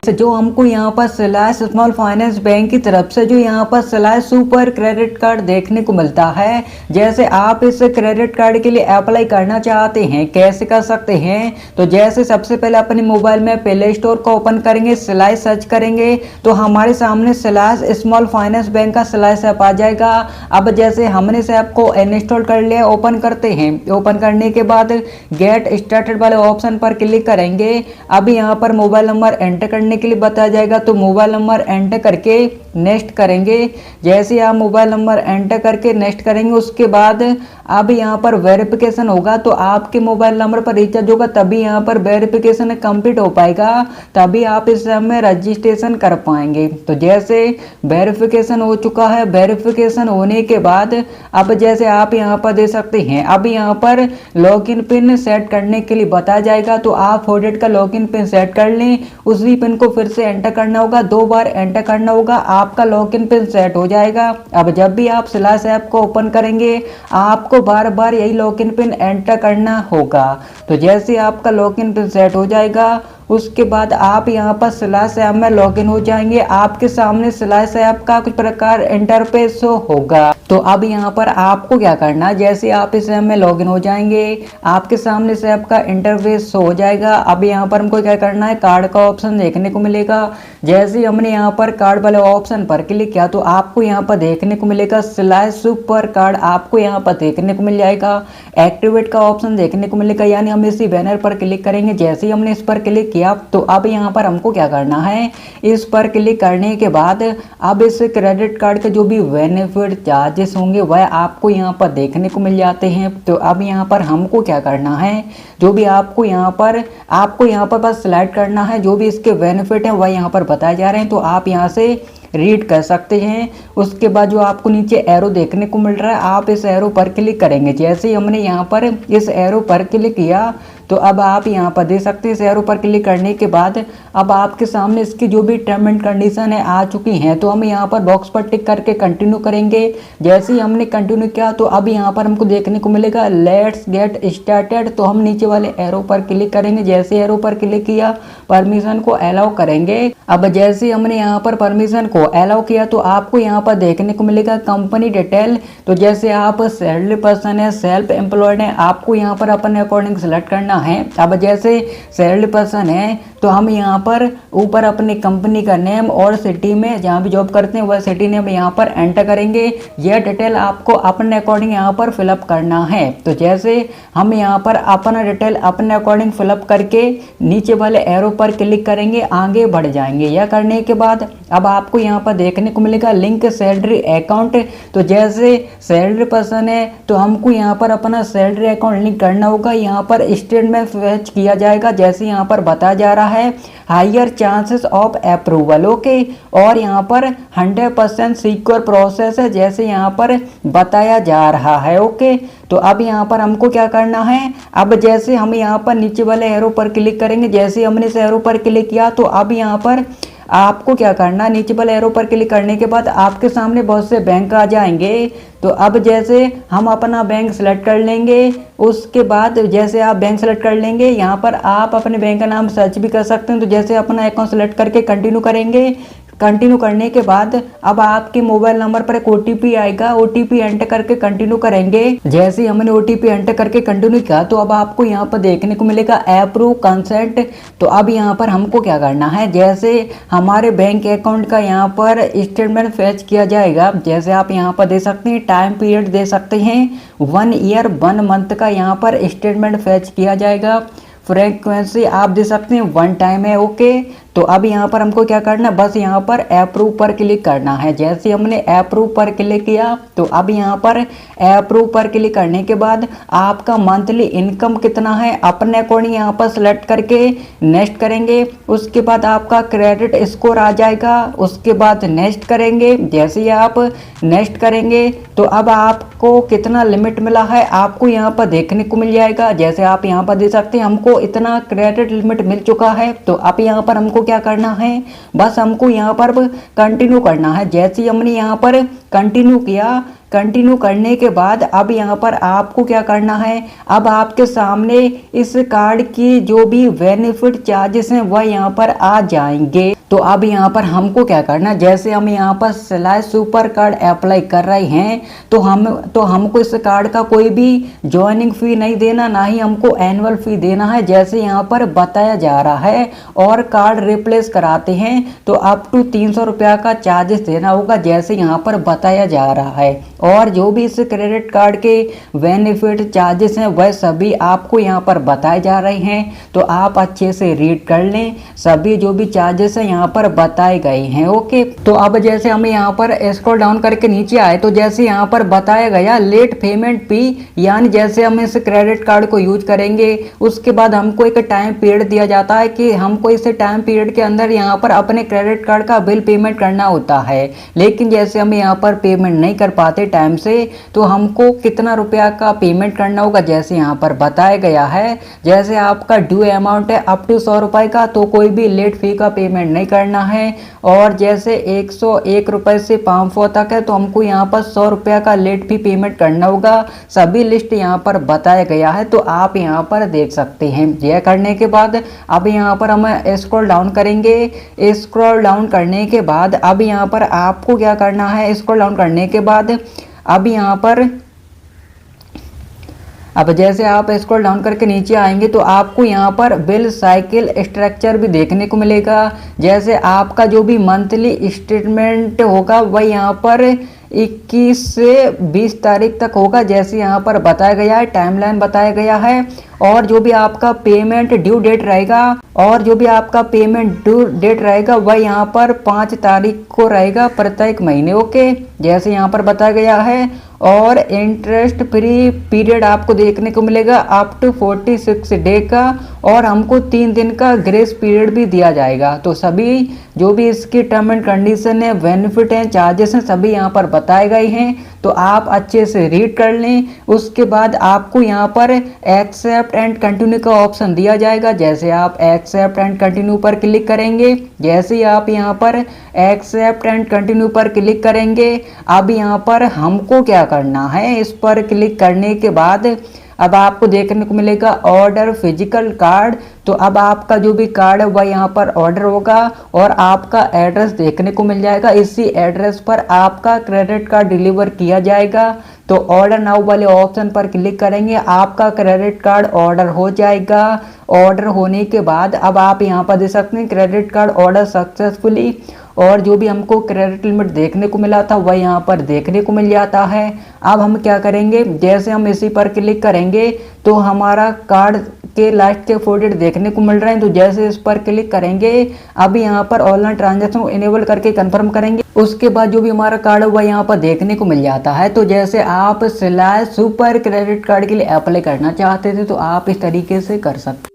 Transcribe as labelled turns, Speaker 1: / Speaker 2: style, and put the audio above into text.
Speaker 1: जो हमको यहाँ पर स्लैश स्मॉल फाइनेंस बैंक की तरफ से जो यहाँ पर स्लैश सुपर क्रेडिट कार्ड देखने को मिलता है। जैसे आप इस क्रेडिट कार्ड के लिए अप्लाई करना चाहते हैं, कैसे कर सकते हैं, तो जैसे सबसे पहले अपने मोबाइल में प्ले स्टोर को ओपन करेंगे, स्लैश सर्च करेंगे तो हमारे सामने स्लैश स्मॉल फाइनेंस बैंक का स्लैश ऐप आ जाएगा। अब जैसे हमने इस ऐप को इंस्टॉल कर लिया, ओपन करते हैं। ओपन करने के बाद गेट स्टार्टेड वाले ऑप्शन पर क्लिक करेंगे। अभी यहाँ पर मोबाइल नंबर एंटर करने के लिए बताया जाएगा, तो मोबाइल नंबर एंटर करके नेक्स्ट करेंगे। जैसे आप मोबाइल नंबर एंटर करके नेक्स्ट करेंगे, उसके बाद अब यहाँ पर वेरिफिकेशन होगा, तो आपके मोबाइल नंबर पर रिचार्ज होगा तभी यहाँ पर वेरिफिकेशन कंप्लीट हो पाएगा, तभी आप इस में रजिस्ट्रेशन कर पाएंगे। तो जैसे वेरिफिकेशन हो चुका है, वेरिफिकेशन होने के बाद अब जैसे आप यहाँ पर दे सकते हैं, अब यहाँ पर लॉगिन पिन सेट करने के लिए बताया जाएगा, तो आप 4 डिजिट का लॉगिन पिन सेट कर लें। उसी पिन को फिर से एंटर करना होगा, 2 बार एंटर करना होगा, आपका लॉगिन पिन सेट हो जाएगा। अब जब भी आप स्लैश ऐप को ओपन करेंगे, आपको बार बार यही लॉगिन पिन एंटर करना होगा। तो जैसे आपका लॉगिन पिन सेट हो जाएगा, उसके बाद आप यहाँ पर स्लैश ऐप में लॉगिन हो जाएंगे। आपके सामने स्लैश ऐप का कुछ प्रकार इंटरफेस शो होगा। तो अब यहाँ पर आपको क्या करना है, जैसे आप इस ऐप में लॉगिन हो जाएंगे, आपके सामने इस ऐप का इंटरफेस शो हो जाएगा। अब यहाँ पर हमको क्या करना है, कार्ड का ऑप्शन देखने को मिलेगा। जैसे ही हमने यहाँ पर कार्ड वाले ऑप्शन पर क्लिक किया, तो आपको यहाँ पर देखने को मिलेगा स्लैश सुपर कार्ड, आपको यहाँ पर देखने को मिल जाएगा। एक्टिवेट का ऑप्शन देखने को मिलेगा, यानी हम इसी बैनर पर क्लिक करेंगे। जैसे ही हमने इस पर क्लिक किया, तो अब यहाँ पर हमको क्या करना है, इस पर क्लिक करने के बाद अब इस क्रेडिट कार्ड के जो भी बेनिफिट चार्जेस होंगे वह आपको यहाँ पर देखने को मिल जाते हैं। तो अब यहाँ पर हमको क्या करना है, जो भी आपको यहाँ पर बस सिलेक्ट करना है, जो भी इसके बेनिफिट हैं वह यहाँ पर बताए जा रहे हैं, तो आप यहाँ से रीड कर सकते हैं। उसके बाद जो आपको नीचे एरो देखने को मिल रहा है, आप इस एरो पर क्लिक करेंगे। जैसे ही हमने यहाँ पर इस एरो पर क्लिक किया, तो अब आप यहाँ पर दे सकते हैं। इस एरो पर क्लिक करने के बाद अब आपके सामने इसकी जो भी टर्म एंड कंडीशन है आ चुकी हैं, तो हम यहाँ पर बॉक्स पर टिक करके कंटिन्यू करेंगे। जैसे ही हमने कंटिन्यू किया, तो अब यहाँ पर हमको देखने को मिलेगा लेट्स गेट स्टार्टेड, तो हम नीचे वाले एरो पर क्लिक करेंगे। जैसे एरो पर क्लिक किया, परमिशन को अलाउ करेंगे। अब जैसे हमने यहाँ पर परमिशन को अलाउ किया, तो आपको यहाँ पर देखने को मिलेगा कंपनी डिटेल। तो जैसे आप सैलरी पर्सन है, सेल्फ एम्प्लॉयड है, आपको यहाँ पर अपने अकॉर्डिंग सेलेक्ट करना है। अब जैसे सैलरी पर्सन है, तो हम यहाँ पर ऊपर अपनी कंपनी का नेम और सिटी में जहाँ भी जॉब करते हैं वह सिटी नेम यहाँ पर एंटर करेंगे। यह डिटेल आपको अपने अकॉर्डिंग यहाँ पर फिलअप करना है। तो जैसे हम यहाँ पर अपना डिटेल अपने अकॉर्डिंग फिलअप करके नीचे वाले एरो पर क्लिक करेंगे, आगे बढ़ जाएंगे। यह करने के बाद अब आपको यहाँ पर देखने को मिलेगा लिंक सैलरी अकाउंट। तो जैसे सैलरी पर्सन है, तो हमको यहाँ पर अपना सैलरी अकाउंट लिंक करना होगा। यहाँ पर स्टेटमेंट फेच किया जाएगा, जैसे यहाँ पर बताया जा रहा है higher chances of approval, okay. और यहाँ पर 100% सिक्योर प्रोसेस है, जैसे यहाँ पर बताया जा रहा है, ओके। तो अब यहाँ पर हमको क्या करना है, अब जैसे हम यहाँ पर नीचे वाले एरो पर क्लिक करेंगे। जैसे हमने इस एरो पर क्लिक किया, तो अब यहाँ पर आपको क्या करना है, नीचे वाले एरो पर क्लिक करने के बाद आपके सामने बहुत से बैंक आ जाएंगे। तो अब जैसे हम अपना बैंक सेलेक्ट कर लेंगे, उसके बाद जैसे आप बैंक सेलेक्ट कर लेंगे, यहाँ पर आप अपने बैंक का नाम सर्च भी कर सकते हैं। तो जैसे अपना अकाउंट सेलेक्ट करके कंटिन्यू करेंगे। कंटिन्यू करने के बाद अब आपके मोबाइल नंबर पर एक OTP आएगा, OTP एंटर करके कंटिन्यू करेंगे। जैसे ही हमने OTP एंटर करके कंटिन्यू किया, तो अब आपको यहाँ पर देखने को मिलेगा अप्रूव कंसेंट। तो अब यहाँ पर हमको क्या करना है, जैसे हमारे बैंक अकाउंट का यहाँ पर स्टेटमेंट फेच किया जाएगा। जैसे आप यहाँ पर दे सकते हैं, टाइम पीरियड दे सकते हैं 1 ईयर 1 मंथ का यहाँ पर स्टेटमेंट फेच किया जाएगा। फ्रीक्वेंसी आप दे सकते हैं 1 टाइम है, ओके। तो अब यहाँ पर हमको क्या करना है, बस यहाँ पर अप्रूव पर क्लिक करना है। जैसे हमने अप्रूव पर क्लिक किया, तो अब यहाँ पर अप्रूव पर क्लिक करने के बाद आपका मंथली इनकम कितना है अपने अकॉर्डिंग यहाँ पर सेलेक्ट करके नेक्स्ट करेंगे। उसके बाद आपका क्रेडिट स्कोर आ जाएगा, उसके बाद नेक्स्ट करेंगे। जैसे ही आप नेक्स्ट करेंगे, तो अब आपको कितना लिमिट मिला है आपको यहाँ पर देखने को मिल जाएगा। जैसे आप यहाँ पर दे सकते हैं हमको इतना क्रेडिट लिमिट मिल चुका है। तो अब यहाँ पर हमको क्या करना है, बस हमको यहाँ पर कंटिन्यू करना है। जैसे ही हमने यहाँ पर कंटिन्यू किया, कंटिन्यू करने के बाद अब यहाँ पर आपको क्या करना है, अब आपके सामने इस कार्ड की जो भी बेनिफिट चार्जेस हैं वह यहाँ पर आ जाएंगे। तो अब यहाँ पर हमको क्या करना, जैसे हम यहाँ पर स्लैश सुपर कार्ड अप्लाई कर रहे हैं तो हमको इस कार्ड का कोई भी ज्वाइनिंग फी नहीं देना, ना ही हमको एनुअल फी देना है जैसे यहाँ पर बताया जा रहा है। और कार्ड रिप्लेस कराते हैं तो अप टू 300 रुपया का चार्जेस देना होगा जैसे यहाँ पर बताया जा रहा है। और जो भी इस क्रेडिट कार्ड के बेनिफिट चार्जेस हैं वह सभी आपको यहाँ पर बताए जा रहे हैं, तो आप अच्छे से रीड कर लें। सभी जो भी चार्जेस हैं यहाँ पर बताए गए हैं। ओके, तो अब जैसे हम यहाँ पर स्क्रॉल डाउन करके नीचे आए तो जैसे यहाँ पर बताया गया लेट पेमेंट फी, यानी जैसे हम इस क्रेडिट कार्ड को यूज करेंगे उसके बाद हमको एक टाइम पीरियड दिया जाता है कि हमको इस टाइम पीरियड के अंदर यहाँ पर अपने क्रेडिट कार्ड का बिल पेमेंट करना होता है। लेकिन जैसे हम यहाँ पर पेमेंट नहीं कर पाते टाइम से तो हमको कितना रुपया का पेमेंट करना होगा जैसे यहाँ पर बताया गया है। जैसे आपका ड्यू अमाउंट है अप टू 100 रुपये का तो कोई भी लेट फी का पेमेंट नहीं करना है। और जैसे 101 रुपये से 500 तक है तो हमको यहाँ पर 100 रुपया का लेट फी पेमेंट करना होगा। सभी लिस्ट यहाँ पर बताया गया है तो आप यहाँ पर देख सकते हैं। यह करने के बाद अब यहाँ पर हम स्क्रॉल डाउन करेंगे। स्क्रॉल डाउन करने के बाद अब यहाँ पर आपको क्या करना है, स्क्रॉल डाउन करने के बाद अब यहाँ पर अब जैसे आप स्क्रॉल डाउन करके नीचे आएंगे तो आपको यहाँ पर बिल साइकिल स्ट्रक्चर भी देखने को मिलेगा। जैसे आपका जो भी मंथली स्टेटमेंट होगा वह यहाँ पर 21 से 20 तारीख तक होगा जैसे यहाँ पर बताया गया है, टाइमलाइन बताया गया है। और जो भी आपका पेमेंट ड्यू डेट रहेगा वह यहाँ पर 5 तारीख को रहेगा प्रत्येक महीने। ओके, जैसे यहाँ पर बताया गया है। और इंटरेस्ट फ्री पीरियड आपको देखने को मिलेगा अप टू 46 डे का, और हमको 3 दिन का ग्रेस पीरियड भी दिया जाएगा। तो सभी जो भी इसकी टर्म एंड कंडीशन है, बेनिफिट हैं, चार्जेस हैं, सभी यहाँ पर बताए गए हैं। तो आप अच्छे से रीड कर लें। उसके बाद आपको यहाँ पर एक्सेप्ट एंड कंटिन्यू का ऑप्शन दिया जाएगा। जैसे आप एक्सेप्ट एंड कंटिन्यू पर क्लिक करेंगे, जैसे ही आप यहाँ पर एक्सेप्ट एंड कंटिन्यू पर क्लिक करेंगे अब यहाँ पर हमको क्या करना है, इस पर क्लिक करने के बाद अब आपको देखने को मिलेगा ऑर्डर फिजिकल कार्ड। तो अब आपका जो भी कार्ड है वह यहाँ पर ऑर्डर होगा और आपका एड्रेस देखने को मिल जाएगा। इसी एड्रेस पर आपका क्रेडिट कार्ड डिलीवर किया जाएगा। तो ऑर्डर नाउ वाले ऑप्शन पर क्लिक करेंगे, आपका क्रेडिट कार्ड ऑर्डर हो जाएगा। ऑर्डर होने के बाद अब आप यहाँ पर देख सकते हैं क्रेडिट कार्ड ऑर्डर सक्सेसफुली, और जो भी हमको क्रेडिट लिमिट देखने को मिला था वह यहाँ पर देखने को मिल जाता है। अब हम क्या करेंगे, जैसे हम इसी पर क्लिक करेंगे तो हमारा कार्ड के लास्ट के 4 डेट देखने को मिल रहे हैं। तो जैसे इस पर क्लिक करेंगे अब यहाँ पर ऑनलाइन ट्रांजैक्शन इनेबल करके कंफर्म करेंगे। उसके बाद जो भी हमारा कार्ड है वह यहाँ पर देखने को मिल जाता है। तो जैसे आप स्लैश सुपर क्रेडिट कार्ड के लिए अप्लाई करना चाहते थे तो आप इस तरीके से कर सकते